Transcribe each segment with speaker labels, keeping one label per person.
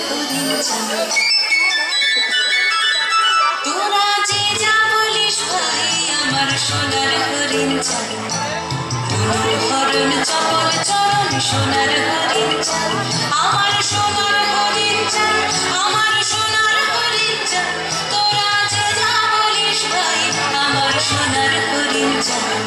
Speaker 1: হরিণ চাই। তোরা যে যা বলিস ভাই আমার সোনার হরিণ চাই। হরণ চপল চরণ সোনার হরিণ চাই। আমার সোনার হরিণ চাই, আমার সোনার হরিণ চাই। তোরা যে যা বলিস ভাই আমার সোনার হরিণ চাই।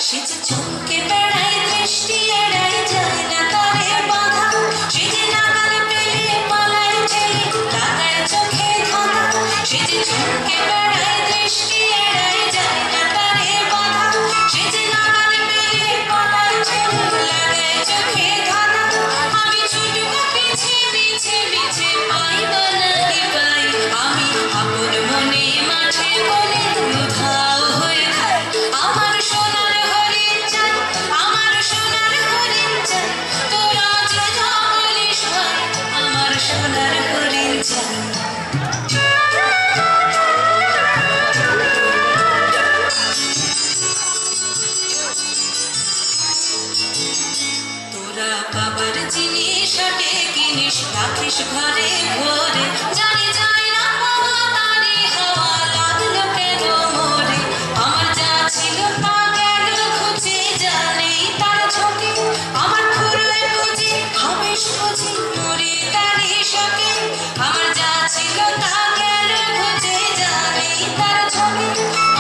Speaker 1: সে যে চমকে বেড়ায় দৃষ্টি এড়ায় যায় না তারে বাধা। সে যে নাগাল পেলে পালায় ছেলে তাকায় চোখে ধাঁধা। সে যে চমকে বেড়ায় দৃষ্টি এড়ায় যায় না তারে বাধা। সে যে নাগাল পেলে পালায় ছেলে লাগায় চোখে ধাঁধা। আমি ছুটব পিছে পিছে পিছে পাই বা নাহি পাই। আমি আপন মনে মাঠে বলে উধাও হয়ে যাই। আমার সোনার হরিণ চাই, আমার সোনার হরিণ চাই। তোরা যে যা বলিস ভাই আমার সোনার হরিণ চাই। তোরা বাবার জিনিস আগে কিনিস রাখিস ঘরে ভরে। জানি যায় না পাওয়া তারে হাওয়া লাগলো কেন মরে। আমার যা ছিল তা গেল খুঁজে জানি তার ঝোঁকে। আমার ফুরোয় বুঝি হাবেশ বুঝি মরে তারি শোকে। আমার যা ছিল তা গেল খুঁজে জানি তার ঝোঁকে।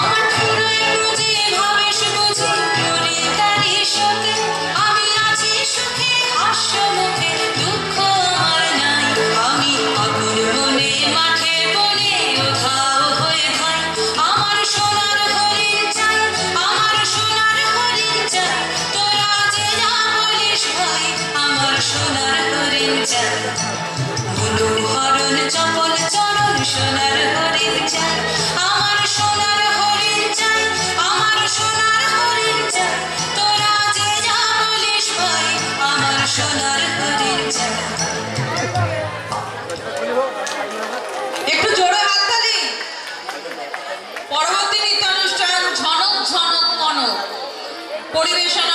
Speaker 1: আমার ফুরোয় বুঝি হাবেশ বুঝি মরে তারি শোকে। আমি আছি সুখে হাস্য মুখে দুঃখ আমার নাই। আমি আপন মনে মাঠে বনে উধাও হয়ে যাই। আমার সোনার হরিণ চাই, আমার সোনার হরিণ চাই। তোরা যে যা বলিস ভাই আমার সোনার হরিণ চাই। হরণ চপল চরণ সোনার হরিণ চাই। আমার সোনার হরিণ চাই, আমার সোনার হরিণ চাই। তোরা যে যা বলিস ভাই আমার সোনার হরিণ চাই।
Speaker 2: একটু জোরে হাততালি। পরবর্তী নৃত্যানুষ্ঠান ঝনক ঝনক কনক পরিবেশন